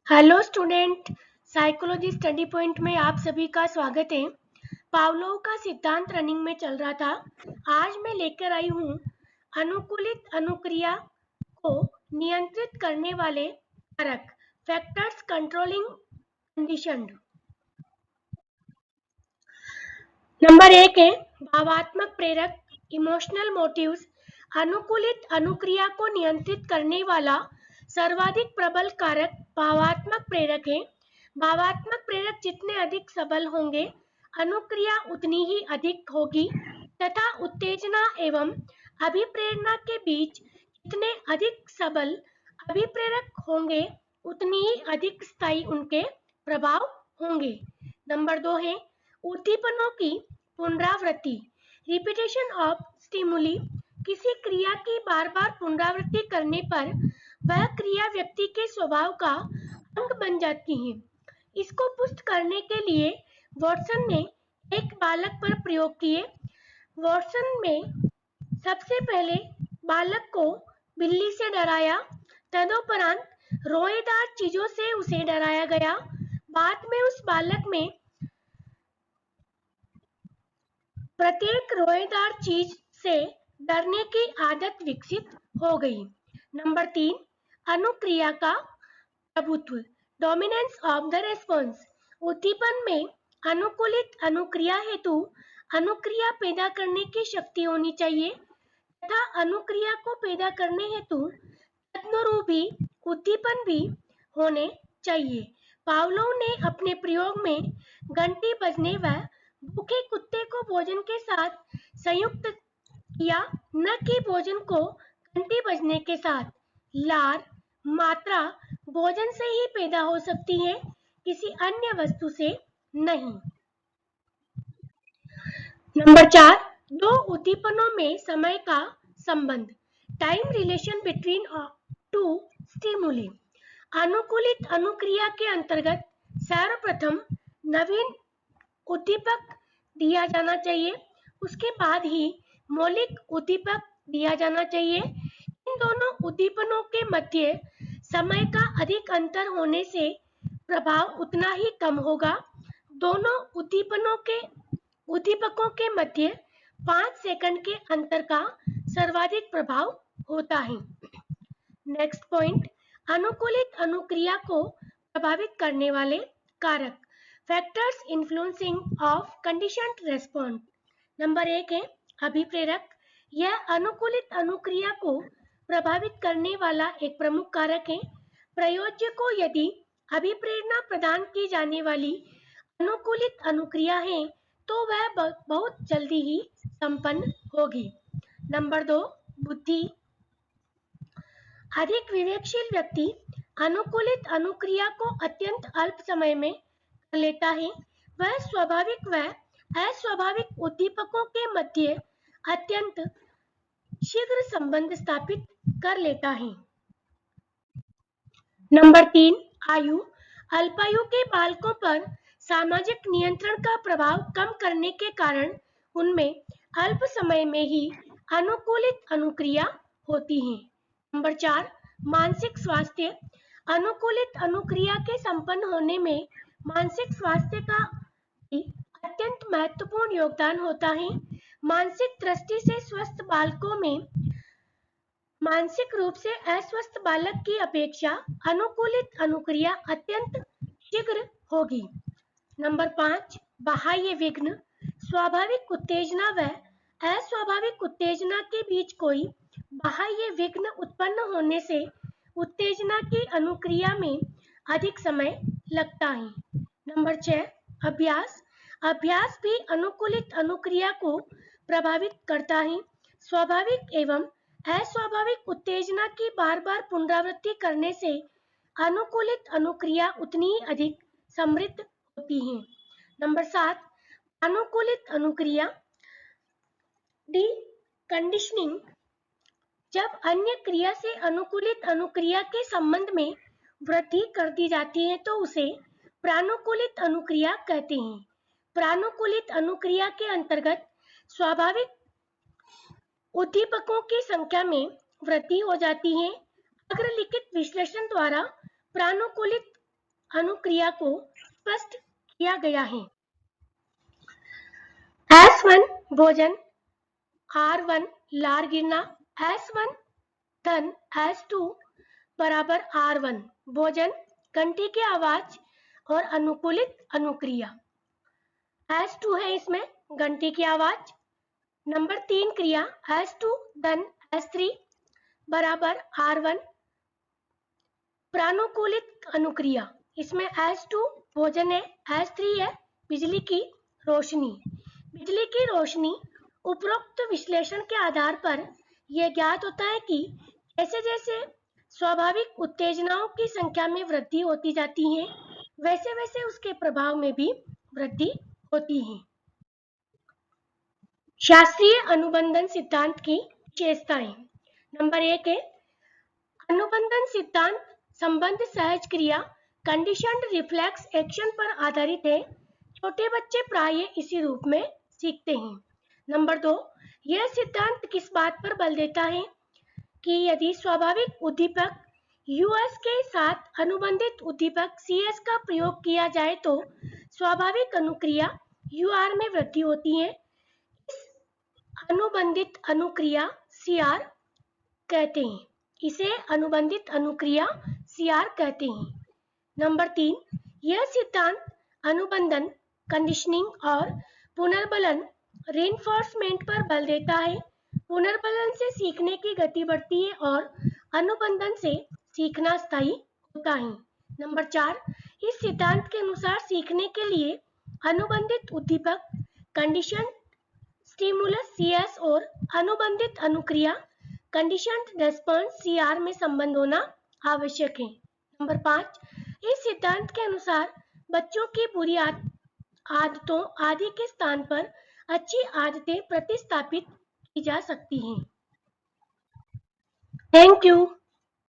Hello student, psychology study point में आप सभी का स्वागत है। पावलोव का सिद्धांत रनिंग में चल रहा था। आज मैं लेकर आई हूँ अनुकूलित अनुक्रिया को नियंत्रित करने वाले कारक, फैक्टर्स कंट्रोलिंग कंडीशन। नंबर 1 है भावात्मक प्रेरक, इमोशनल मोटिव्स। अनुकूलित अनुक्रिया को नियंत्रित करने वाला सर्वाधिक प्रबल कारक भावात्मक प्रेरक है। भावात्मक प्रेरक जितने अधिक सबल होंगे, अनुक्रिया उतनी ही अधिक होगी तथा उत्तेजना एवं अभिप्रेरणा के बीच जितने अधिक सबल अभिप्रेरक होंगे, उतनी ही अधिक स्थायी उनके प्रभाव होंगे। नंबर 2 है उद्दीपनों की पुनरावृत्ति, रिपीटेशन ऑफ स्टिमुली। किसी क्रिया की बार बार पुनरावृत्ति करने पर वह क्रिया व्यक्ति के स्वभाव का अंग बन जाती है। इसको पुष्ट करने के लिए वॉटसन ने एक बालक पर प्रयोग किए। वॉटसन में सबसे पहले बालक को बिल्ली से डराया, तदोपरांत रोएदार चीजों से उसे डराया गया। बाद में उस बालक में प्रत्येक रोएदार चीज से डरने की आदत विकसित हो गई। नंबर 3 अनुक्रिया का प्रभुत्व, डोमिनेंस ऑफ द रेस्पॉन्स। उद्दीपन में अनुकूलित अनुक्रिया हेतु अनुक्रिया पैदा करने की शक्ति होनी चाहिए तथा अनुक्रिया को पैदा करने हेतु तदनुरूपी उद्दीपन भी होने चाहिए। पावलोव ने अपने प्रयोग में घंटी बजने व भूखे कुत्ते को भोजन के साथ संयुक्त किया, न कि भोजन को घंटी बजने के साथ। लार मात्रा भोजन से ही पैदा हो सकती है, किसी अन्य वस्तु से नहीं। नंबर 4 दो उद्दीपनों में समय का संबंध, time relation between two stimuli. अनुकूलित अनुक्रिया के अंतर्गत सर्वप्रथम नवीन उद्दीपक दिया जाना चाहिए, उसके बाद ही मौलिक उद्दीपक दिया जाना चाहिए। इन दोनों उद्दीपनों के मध्य समय का अधिक अंतर होने से प्रभाव उतना ही कम होगा। दोनों उद्दीपकों के मध्य 5 सेकंड के अंतर का सर्वाधिक प्रभाव होता है। नेक्स्ट पॉइंट, अनुकूलित अनुक्रिया को प्रभावित करने वाले कारक, factors influencing of conditioned response. Number 1 है अभिप्रेरक। यह अनुकूलित अनुक्रिया को प्रभावित करने वाला एक प्रमुख कारक है। प्रयोज्य को यदि अभिप्रेरणा प्रदान की जाने वाली अनुकूलित अनुक्रिया है तो वह बहुत जल्दी ही संपन्न होगी। नंबर 2 बुद्धि। अधिक विवेकशील व्यक्ति अनुकूलित अनुक्रिया को अत्यंत अल्प समय में कर लेता है। वह स्वाभाविक व अस्वाभाविक उद्दीपकों के मध्य अत्यंत शीघ्र संबंध स्थापित कर लेता है। नंबर 3 आयु। अल्पायु के बालकों पर सामाजिक नियंत्रण का प्रभाव कम करने के कारण उनमें अल्प समय में ही अनुकूलित अनुक्रिया होती है। नंबर 4 मानसिक स्वास्थ्य। अनुकूलित अनुक्रिया के संपन्न होने में मानसिक स्वास्थ्य का अत्यंत महत्वपूर्ण योगदान होता है। मानसिक दृष्टि से स्वस्थ बालकों में मानसिक रूप से अस्वस्थ बालक की अपेक्षा अनुकूलित अनुक्रिया अत्यंत शीघ्र होगी। नंबर 5 बाह्य विघ्न। स्वाभाविक उत्तेजना व अस्वाभाविक उत्तेजना के बीच कोई बाह्य विघ्न उत्पन्न होने से उत्तेजना की अनुक्रिया में अधिक समय लगता है। नंबर 6 अभ्यास। अभ्यास भी अनुकूलित अनुक्रिया को प्रभावित करता है। स्वाभाविक एवं अस्वाभाविक उत्तेजना की बार बार पुनरावृत्ति करने से अनुकूलित अनुक्रिया उतनी ही अधिक समृद्ध होती है। नंबर 7 अनुकूलित अनुक्रिया डी कंडीशनिंग। जब अन्य क्रिया से अनुकूलित अनुक्रिया के संबंध में वृद्धि कर दी जाती है तो उसे प्रानुकूलित अनुक्रिया कहते हैं। प्रानुकूलित अनुक्रिया के अंतर्गत स्वाभाविक उद्दीपकों की संख्या में वृद्धि हो जाती है। अग्रलिखित विश्लेषण द्वारा प्रानुकूलित अनुक्रिया को स्पष्ट किया गया है। S1 भोजन, R1 लार गिरना, S1 धन S2 बराबर R1 भोजन, घंटी की आवाज और अनुकूलित अनुक्रिया। S2 है इसमें घंटी की आवाज। नंबर 3 क्रिया S2 धन S3 बराबर R1 प्रानुकूलित अनुक्रिया। इसमें S2 भोजन है, S3 है बिजली की रोशनी। बिजली की रोशनी उपरोक्त विश्लेषण के आधार पर यह ज्ञात होता है कि जैसे जैसे स्वाभाविक उत्तेजनाओं की संख्या में वृद्धि होती जाती है, वैसे वैसे उसके प्रभाव में भी वृद्धि होती है। शास्त्रीय अनुबंधन सिद्धांत की विशेषताएं। नंबर 1 है अनुबंधन सिद्धांत संबंध सहज क्रिया कंडीशनड रिफ्लेक्स एक्शन पर आधारित है। छोटे बच्चे प्रायः इसी रूप में सीखते हैं। नंबर 2, यह सिद्धांत किस बात पर बल देता है कि यदि स्वाभाविक उद्दीपक यूएस के साथ अनुबंधित उद्दीपक सीएस का प्रयोग किया जाए तो स्वाभाविक अनुक्रिया यूआर में वृद्धि होती है। इस अनुबंधित अनुक्रिया सीआर कहते हैं। इसे अनुबंधित अनुक्रिया सीआर कहते हैं। नंबर 3, यह सिद्धांत अनुबंधन, कंडीशनिंग और पुनर्बलन रेनफोर्समेंट पर बल देता है। पुनर्बलन से सीखने की गति बढ़ती है और अनुबंधन से सीखना स्थायी होता है। नंबर 4, इस सिद्धांत के अनुसार सीखने के लिए अनुबंधित उद्दीपक कंडीशन स्टिमुलस सीएस और अनुबंधित अनुक्रिया कंडीशनड रेस्पॉन्स सीआर में संबंध होना आवश्यक है। नंबर 5, इस सिद्धांत के अनुसार बच्चों की बुरी आदतों आदि के स्थान पर अच्छी आदतें प्रतिस्थापित की जा सकती हैं। Thank you.